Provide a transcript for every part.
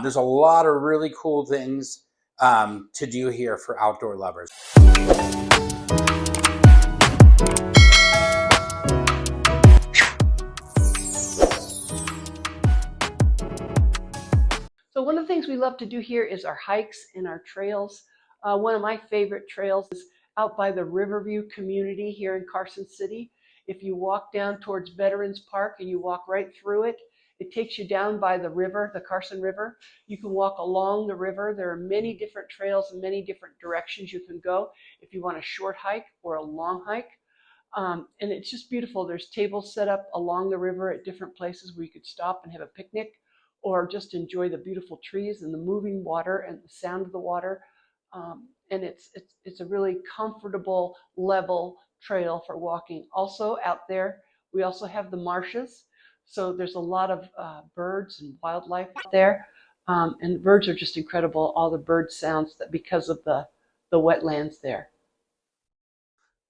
There's a lot of really cool things to do here for outdoor lovers. So one of the things we love to do here is our hikes and our trails. One of my favorite trails is out by the Riverview community here in Carson City. If you walk down towards Veterans Park and you walk right through it, it takes you down by the river, the Carson River. You can walk along the river. There are many different trails and many different directions you can go if you want a short hike or a long hike. And it's just beautiful. There's tables set up along the river at different places where you could stop and have a picnic or just enjoy the beautiful trees and the moving water and the sound of the water. And it's a really comfortable, level trail for walking. Also out there, we also have the marshes. So there's a lot of birds and wildlife out there. And the birds are just incredible, all the bird sounds that because of the wetlands there.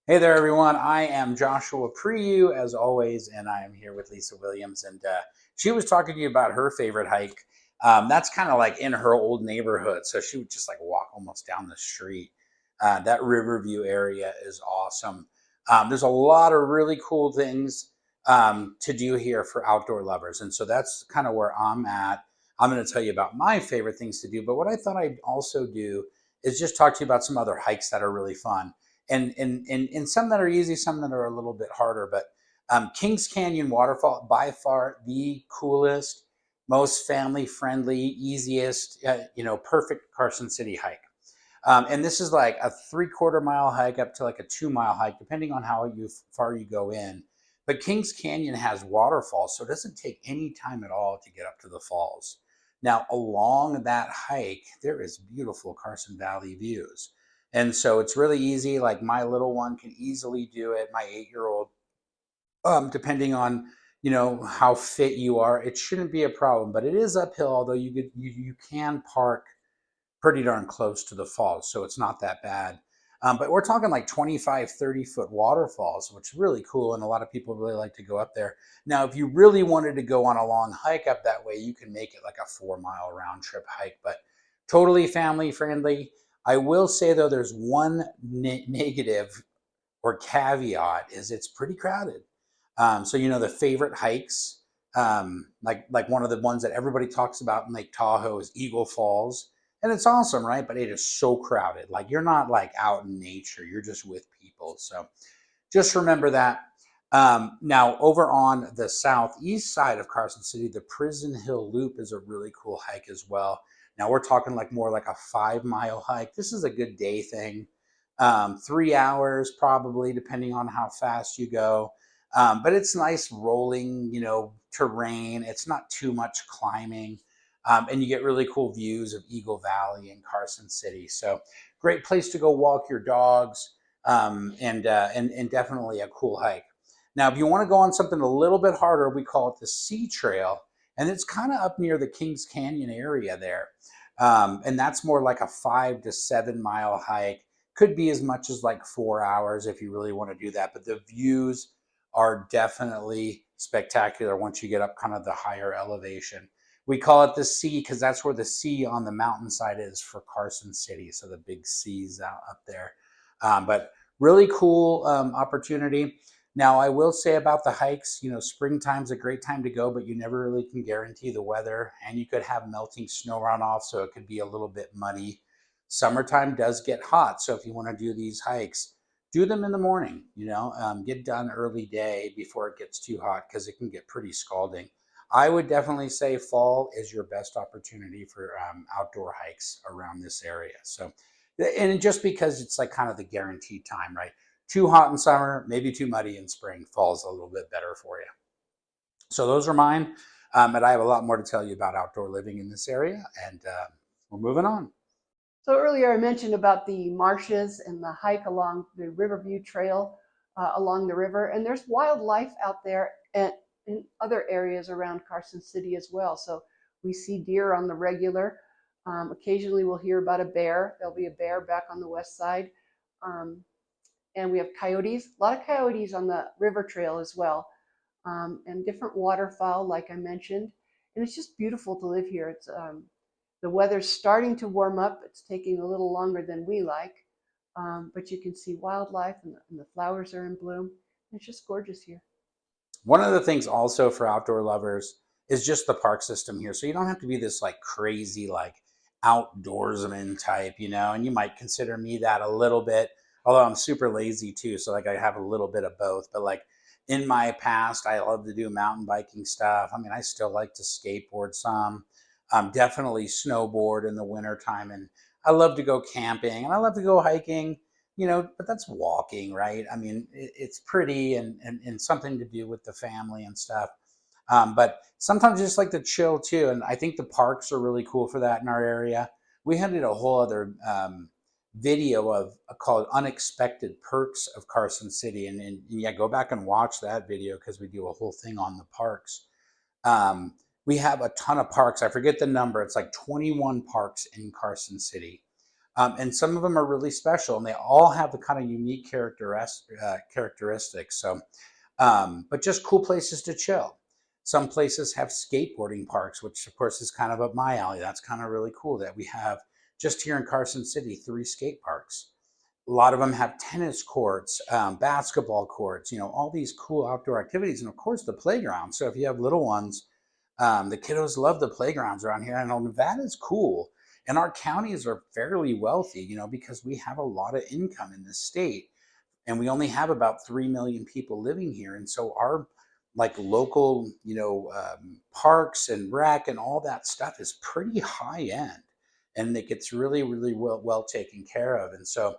Hey there, everyone. I am Joshua Priou, as always, and I am here with Lisa Williams. And she was talking to you about her favorite hike. That's kind of like in her old neighborhood. So she would just like walk almost down the street. That Riverview area is awesome. There's a lot of really cool things to do here for outdoor lovers. And so that's kind of where I'm at. I'm going to tell you about my favorite things to do. But what I thought I'd also do is just talk to you about some other hikes that are really fun and some that are easy, some that are a little bit harder. But Kings Canyon Waterfall, by far the coolest, most family friendly, easiest, perfect Carson City hike. And this is like a 3/4 mile hike up to like a 2 mile hike, depending on how far you go in. But Kings Canyon has waterfalls, so it doesn't take any time at all to get up to the falls. Now, along that hike, there is beautiful Carson Valley views. And so it's really easy. Like my little one can easily do it. My 8-year-old, depending on how fit you are, it shouldn't be a problem. But it is uphill, although you can park pretty darn close to the falls, so it's not that bad. But we're talking like 25, 30-foot waterfalls, which is really cool, and a lot of people really like to go up there. Now, if you really wanted to go on a long hike up that way, you can make it like a 4-mile round trip hike, but totally family friendly. I will say, though, there's one negative or caveat is it's pretty crowded. So, the favorite hikes, like one of the ones that everybody talks about in Lake Tahoe is Eagle Falls. And it's awesome, right? But it is so crowded. Like you're not like out in nature, you're just with people. So just remember that. Now, over on the southeast side of Carson City, the Prison Hill Loop is a really cool hike as well. Now we're talking like more like a 5-mile hike. This is a good day thing. 3 hours probably, depending on how fast you go. But it's nice rolling, terrain. It's not too much climbing. And you get really cool views of Eagle Valley and Carson City. So great place to go walk your dogs, and definitely a cool hike. Now, if you want to go on something a little bit harder, we call it the Sea Trail, and it's kind of up near the Kings Canyon area there. And that's more like a 5 to 7 mile hike. Could be as much as like 4 hours if you really want to do that. But the views are definitely spectacular once you get up kind of the higher elevation. We call it the sea because that's where the sea on the mountainside is for Carson City. So the big sea's out up there. But really cool opportunity. Now, I will say about the hikes, springtime's a great time to go, but you never really can guarantee the weather. And you could have melting snow runoff, so it could be a little bit muddy. Summertime does get hot. So if you want to do these hikes, do them in the morning, get done early day before it gets too hot because it can get pretty scalding. I would definitely say fall is your best opportunity for outdoor hikes around this area. So, and just because it's like kind of the guaranteed time, right? Too hot in summer, maybe too muddy in spring. Fall's a little bit better for you. So those are mine. And I have a lot more to tell you about outdoor living in this area. And we're moving on. So earlier I mentioned about the marshes and the hike along the Riverview Trail along the river. And there's wildlife out there and in other areas around Carson City as well. So we see deer on the regular. Occasionally we'll hear about a bear. There'll be a bear back on the west side. And we have coyotes, a lot of coyotes on the river trail as well. And different waterfowl, like I mentioned. and it's just beautiful to live here. It's the weather's starting to warm up. It's taking a little longer than we like, but you can see wildlife, and the flowers are in bloom. It's just gorgeous here. One of the things also for outdoor lovers is just the park system here. So you don't have to be this like crazy, like outdoorsman type, and you might consider me that a little bit, although I'm super lazy too. So like I have a little bit of both. But like in my past, I love to do mountain biking stuff. I mean, I still like to skateboard some, definitely snowboard in the wintertime. And I love to go camping and I love to go hiking, but that's walking, right? I mean, it's pretty and something to do with the family and stuff. But sometimes I just like to chill too. And I think the parks are really cool for that in our area. We had a whole other video of called Unexpected Perks of Carson City. And yeah, go back and watch that video because we do a whole thing on the parks. Um, we have a ton of parks. I forget the number. It's like 21 parks in Carson City. And some of them are really special, and they all have the kind of unique characteristics. So, but just cool places to chill. Some places have skateboarding parks, which of course is kind of up my alley. That's kind of really cool that we have just here in Carson City 3 skate parks. A lot of them have tennis courts, basketball courts, all these cool outdoor activities, and of course the playground. So if you have little ones, the kiddos love the playgrounds around here. I know Nevada's cool, and our counties are fairly wealthy, because we have a lot of income in this state, and we only have about 3 million people living here. And so our like local, parks and rec and all that stuff is pretty high end, and it gets really, really well taken care of. And so,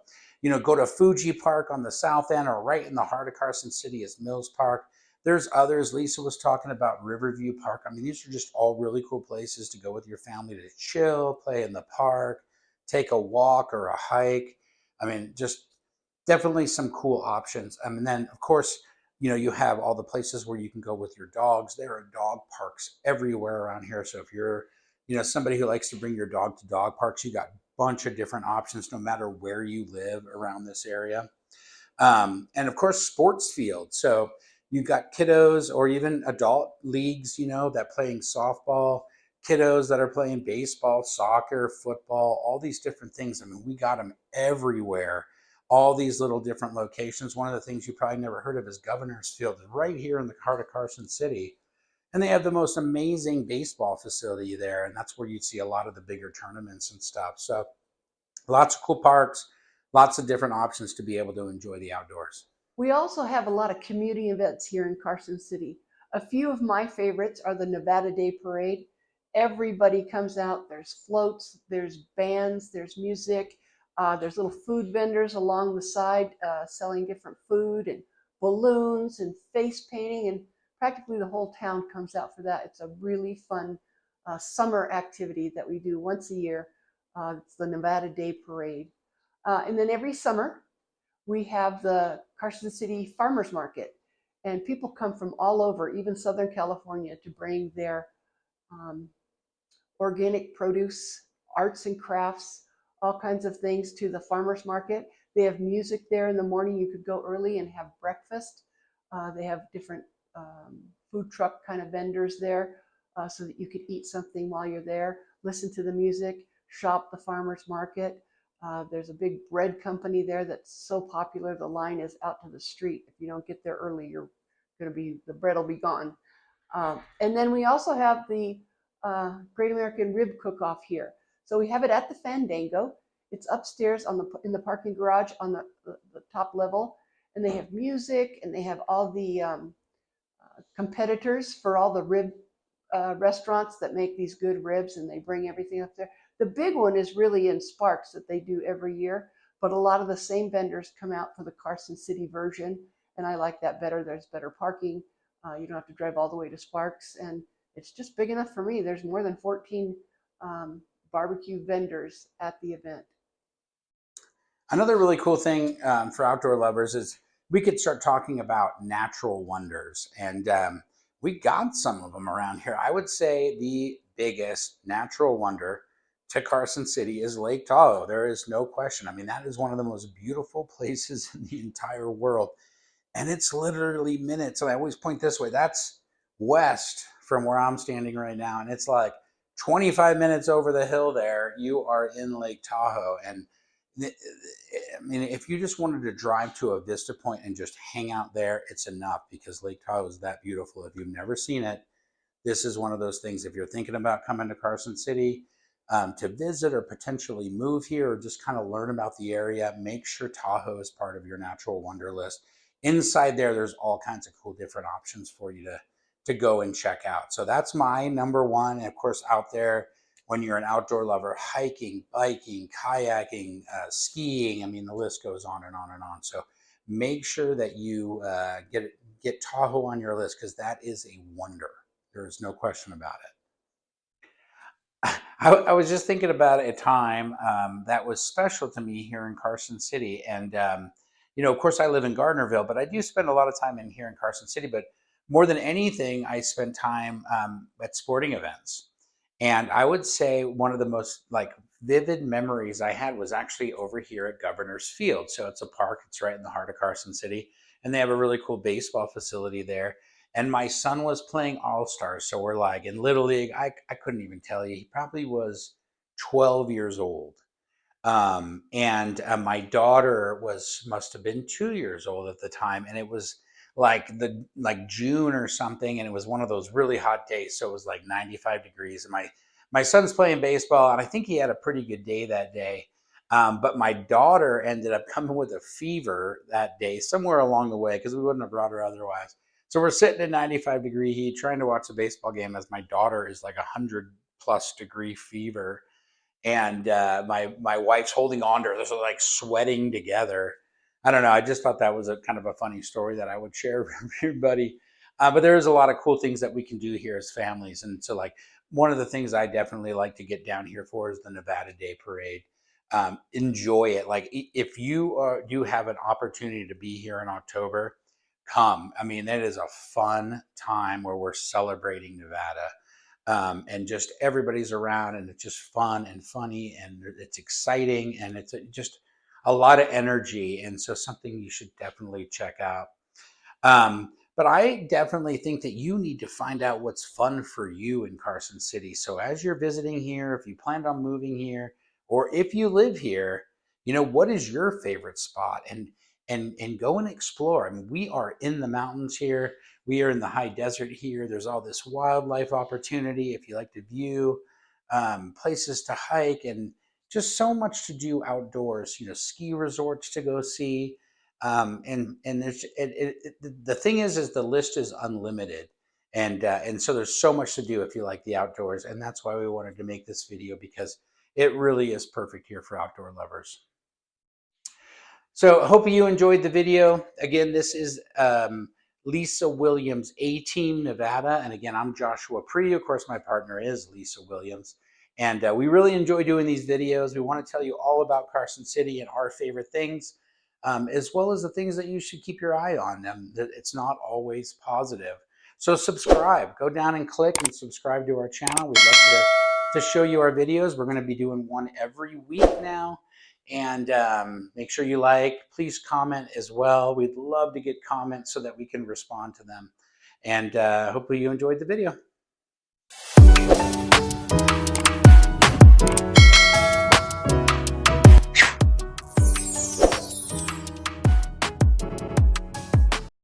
go to Fuji Park on the south end, or right in the heart of Carson City is Mills Park. There's others. Lisa was talking about Riverview Park. I mean, these are just all really cool places to go with your family to chill, play in the park, take a walk or a hike. I mean, just definitely some cool options. And then, of course, you have all the places where you can go with your dogs. There are dog parks everywhere around here. So if you're, somebody who likes to bring your dog to dog parks, you got a bunch of different options no matter where you live around this area. And of course, sports fields. So you've got kiddos or even adult leagues, that playing softball, kiddos that are playing baseball, soccer, football, all these different things. I mean, we got them everywhere, all these little different locations. One of the things you probably never heard of is Governor's Field, right here in the heart of Carson City. And they have the most amazing baseball facility there. And that's where you see a lot of the bigger tournaments and stuff. So lots of cool parks, lots of different options to be able to enjoy the outdoors. We also have a lot of community events here in Carson City. A few of my favorites are the Nevada Day Parade. Everybody comes out. There's floats, there's bands, there's music, there's little food vendors along the side selling different food and balloons and face painting, and practically the whole town comes out for that. It's a really fun summer activity that we do once a year. It's the Nevada Day Parade. And then every summer, we have the Carson City Farmers Market, and people come from all over, even Southern California, to bring their um, organic produce, arts and crafts, all kinds of things to the farmers market. They have music there in the morning. You could go early and have breakfast. They have different food truck kind of vendors there so that you could eat something while you're there, listen to the music, shop the farmers market. There's a big bread company there that's so popular, the line is out to the street. If you don't get there early, the bread will be gone. And then we also have the Great American Rib Cook-Off here. So we have it at the Fandango. It's upstairs in the parking garage on the top level, and they have music, and they have all the competitors for all the rib restaurants that make these good ribs, and they bring everything up there. The big one is really in Sparks that they do every year, but a lot of the same vendors come out for the Carson City version, and I like that better. There's better parking. You don't have to drive all the way to Sparks, and it's just big enough for me. There's more than 14 barbecue vendors at the event. Another really cool thing for outdoor lovers is we could start talking about natural wonders. And we got some of them around here. I would say the biggest natural wonder to Carson City is Lake Tahoe. There is no question. I mean, that is one of the most beautiful places in the entire world. And it's literally minutes. And I always point this way, that's west from where I'm standing right now, and it's like 25 minutes over the hill there, you are in Lake Tahoe. And I mean, if you just wanted to drive to a vista point and just hang out there, it's enough, because Lake Tahoe is that beautiful. If you've never seen it, this is one of those things. If you're thinking about coming to Carson City to visit or potentially move here or just kind of learn about the area, make sure Tahoe is part of your natural wonder list. Inside there, there's all kinds of cool different options for you to go and check out. So that's my number one. And of course, out there, when you're an outdoor lover, hiking, biking, kayaking, skiing, I mean, the list goes on and on and on. So make sure that you get Tahoe on your list, because that is a wonder. There's no question about it. I was just thinking about a time that was special to me here in Carson City. And, of course, I live in Gardnerville, but I do spend a lot of time in here in Carson City. But more than anything, I spend time at sporting events. And I would say one of the most vivid memories I had was actually over here at Governor's Field. So it's a park. It's right in the heart of Carson City. And they have a really cool baseball facility there. And my son was playing All-Stars. So we're like in Little League. I couldn't even tell you. He probably was 12 years old. And my daughter must have been 2 years old at the time. And it was like June or something. And it was one of those really hot days. So it was like 95 degrees. And my son's playing baseball. And I think he had a pretty good day that day. But my daughter ended up coming with a fever that day somewhere along the way, because we wouldn't have brought her otherwise. So we're sitting in 95-degree heat trying to watch a baseball game as my daughter is like 100+ degree fever. And my wife's holding on to her. They're like sweating together. I don't know. I just thought that was a kind of a funny story that I would share with everybody. But there is a lot of cool things that we can do here as families. And so one of the things I definitely like to get down here for is the Nevada Day Parade. Enjoy it. Like if you do have an opportunity to be here in October, come. I mean, it is a fun time where we're celebrating Nevada. And just everybody's around, and it's just fun and funny, and it's exciting, and it's just a lot of energy. And so something you should definitely check out. But I definitely think that you need to find out what's fun for you in Carson City. So as you're visiting here, if you planned on moving here, or if you live here, what is your favorite spot? And go and explore. I mean, we are in the mountains here. We are in the high desert here. There's all this wildlife opportunity if you like to view, places to hike, and just so much to do outdoors. Ski resorts to go see. And there's the thing is the list is unlimited, and so there's so much to do if you like the outdoors. And that's why we wanted to make this video, because it really is perfect here for outdoor lovers. So I hope you enjoyed the video. Again, this is Lisa Williams, A-Team Nevada. And again, I'm Joshua Priou. Of course, my partner is Lisa Williams. And we really enjoy doing these videos. We want to tell you all about Carson City and our favorite things, as well as the things that you should keep your eye on. It's not always positive. So subscribe. Go down and click and subscribe to our channel. We'd love to show you our videos. We're going to be doing one every week now. And make sure you please comment as well. We'd love to get comments so that we can respond to them. And hopefully you enjoyed the video.